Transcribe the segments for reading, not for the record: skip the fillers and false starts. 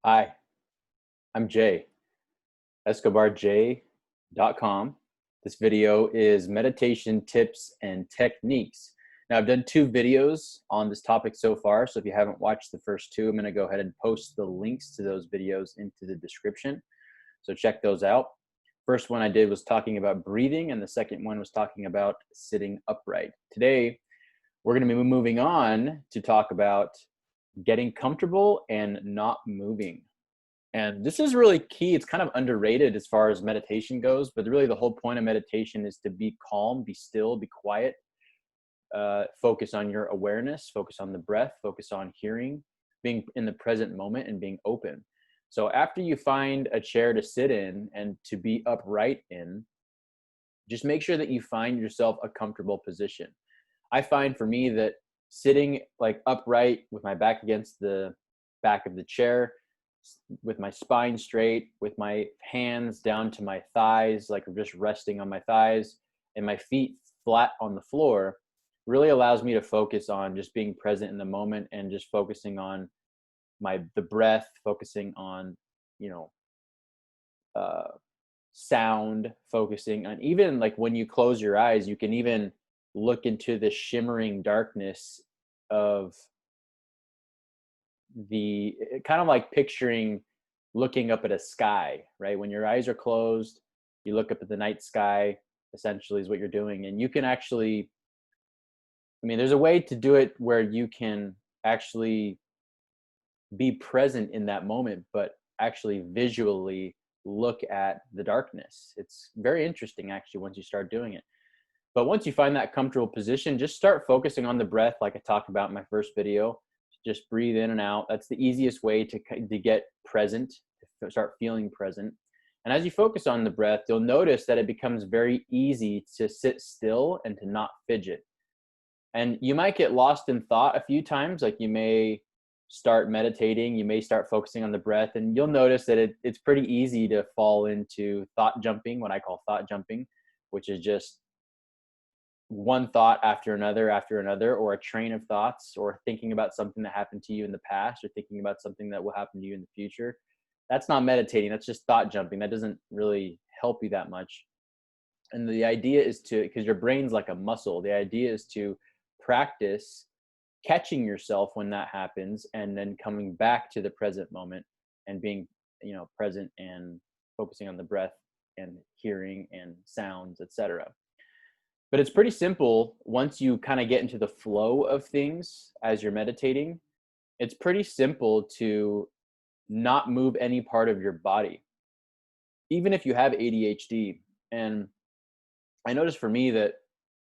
Hi, I'm Jay, escobarj.com. This video is meditation tips and techniques. Now, I've done two videos on this topic so far, so if you haven't watched the first two, I'm going to go ahead and post the links to those videos into the description. So check those out. First one I did was talking about breathing, and the second one was talking about sitting upright. Today, we're going to be moving on to talk about getting comfortable and not moving. And this is really key. It's kind of underrated as far as meditation goes, but really the whole point of meditation is to be calm, be still, be quiet, focus on your awareness, focus on the breath, focus on hearing, being in the present moment and being open. So after you find a chair to sit in and to be upright in, just make sure that you find yourself a comfortable position. I find for me that sitting like upright with my back against the back of the chair, with my spine straight, with my hands down to my thighs, like I'm just resting on my thighs, and my feet flat on the floor, really allows me to focus on just being present in the moment and just focusing on the breath, focusing on, you know, uh, sound, focusing on even like when you close your eyes, you can even look into the shimmering darkness of the kind of like picturing looking up at a sky, right? When your eyes are closed, you look up at the night sky, essentially is what you're doing. And you can actually, I mean, there's a way to do it where you can actually be present in that moment, but actually visually look at the darkness. It's very interesting actually once you start doing it. But once you find that comfortable position, just start focusing on the breath, like I talked about in my first video. Just breathe in and out. That's the easiest way to get present, to start feeling present. And as you focus on the breath, you'll notice that it becomes very easy to sit still and to not fidget. And you might get lost in thought a few times, like you may start meditating, you may start focusing on the breath, and you'll notice that it's pretty easy to fall into thought jumping, what I call thought jumping, which is just one thought after another, or a train of thoughts, or thinking about something that happened to you in the past, or thinking about something that will happen to you in the future. That's not meditating. That's just thought jumping. That doesn't really help you that much. And the idea is to, because your brain's like a muscle, the idea is to practice catching yourself when that happens and then coming back to the present moment and being, present and focusing on the breath and hearing and sounds, etc. But it's pretty simple once you kind of get into the flow of things as you're meditating. It's pretty simple to not move any part of your body, even if you have ADHD. And I noticed for me that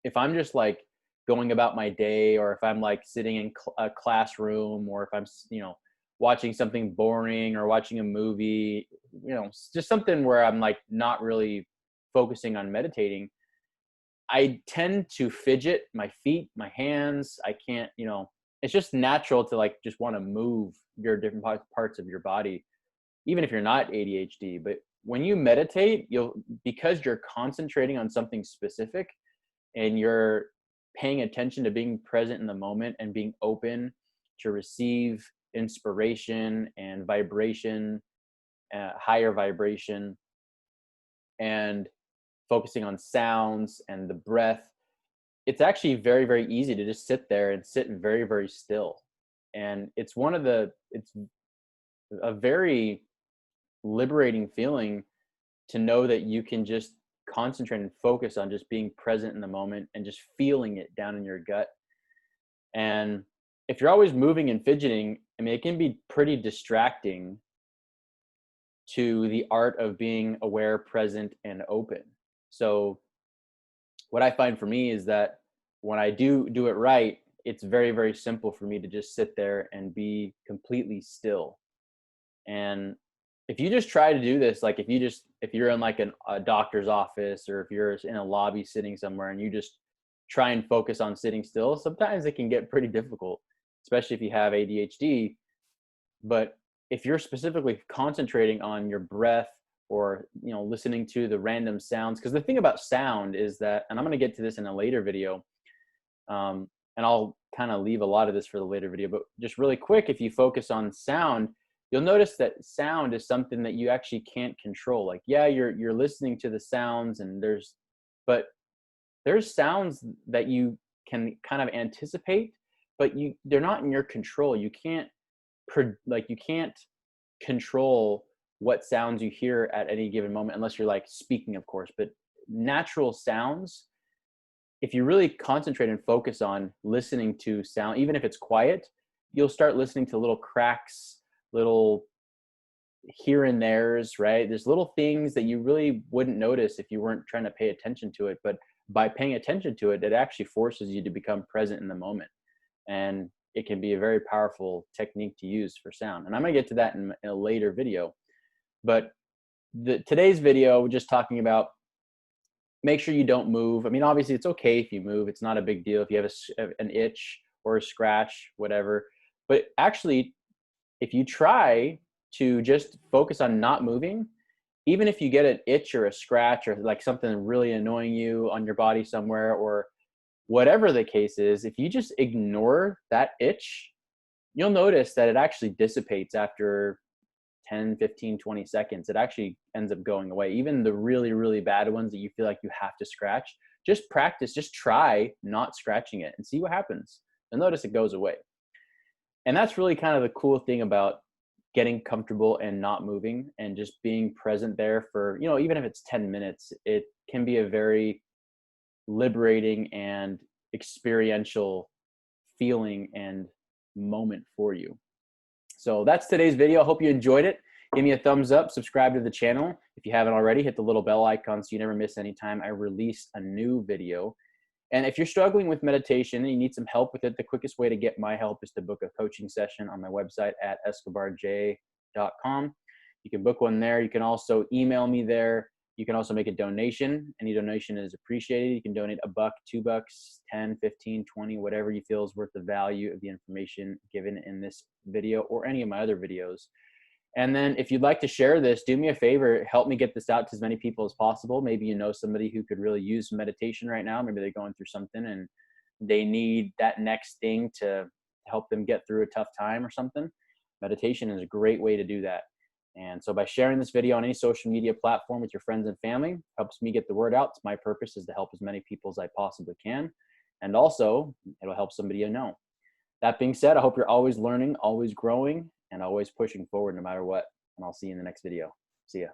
if I'm just like going about my day, or if I'm like sitting in a classroom, or if I'm, watching something boring or watching a movie, just something where I'm like not really focusing on meditating, I tend to fidget my feet, my hands. I can't, it's just natural to like just want to move your different parts of your body, even if you're not ADHD. But when you meditate, because you're concentrating on something specific and you're paying attention to being present in the moment and being open to receive inspiration and vibration, higher vibration, and focusing on sounds and the breath, it's actually very, very easy to just sit there and sit very, very still. And it's a very liberating feeling to know that you can just concentrate and focus on just being present in the moment and just feeling it down in your gut. And if you're always moving and fidgeting, I mean, it can be pretty distracting to the art of being aware, present, and open. So what I find for me is that when I do it right, it's very, very simple for me to just sit there and be completely still. And if you just try to do this, like if you're in like a doctor's office, or if you're in a lobby sitting somewhere and you just try and focus on sitting still, sometimes it can get pretty difficult, especially if you have ADHD. But if you're specifically concentrating on your breath, or listening to the random sounds, because the thing about sound is that, and I'm going to get to this in a later video, and I'll kind of leave a lot of this for the later video, but just really quick, if you focus on sound, you'll notice that sound is something that you actually can't control. Like, yeah, you're listening to the sounds, and but there's sounds that you can kind of anticipate, but they're not in your control. You can't you can't control what sounds you hear at any given moment, unless you're like speaking, of course. But natural sounds, if you really concentrate and focus on listening to sound, even if it's quiet, you'll start listening to little cracks, little here and there's, right? There's little things that you really wouldn't notice if you weren't trying to pay attention to it. But by paying attention to it, it actually forces you to become present in the moment. And it can be a very powerful technique to use for sound. And I'm going to get to that in a later video. But today's video, we're just talking about make sure you don't move. I mean, obviously, it's okay if you move. It's not a big deal if you have an itch or a scratch, whatever. But actually, if you try to just focus on not moving, even if you get an itch or a scratch or like something really annoying you on your body somewhere, or whatever the case is, if you just ignore that itch, you'll notice that it actually dissipates after 10, 15, 20 seconds. It actually ends up going away. Even the really, really bad ones that you feel like you have to scratch, just practice, just try not scratching it and see what happens. You'll notice it goes away. And that's really kind of the cool thing about getting comfortable and not moving and just being present there for, even if it's 10 minutes, it can be a very liberating and experiential feeling and moment for you. So that's today's video. I hope you enjoyed it. Give me a thumbs up, subscribe to the channel. If you haven't already, hit the little bell icon so you never miss any time I release a new video. And if you're struggling with meditation and you need some help with it, the quickest way to get my help is to book a coaching session on my website at escobarj.com. You can book one there. You can also email me there. You can also make a donation. Any donation is appreciated. You can donate $1, $2, 10, 15, 20, whatever you feel is worth the value of the information given in this video or any of my other videos. And then if you'd like to share this, do me a favor, help me get this out to as many people as possible. Maybe you know somebody who could really use meditation right now. Maybe they're going through something and they need that next thing to help them get through a tough time or something. Meditation is a great way to do that. And so by sharing this video on any social media platform with your friends and family, helps me get the word out. My purpose is to help as many people as I possibly can. And also, it'll help somebody you know. That being said, I hope you're always learning, always growing, and always pushing forward no matter what. And I'll see you in the next video. See ya.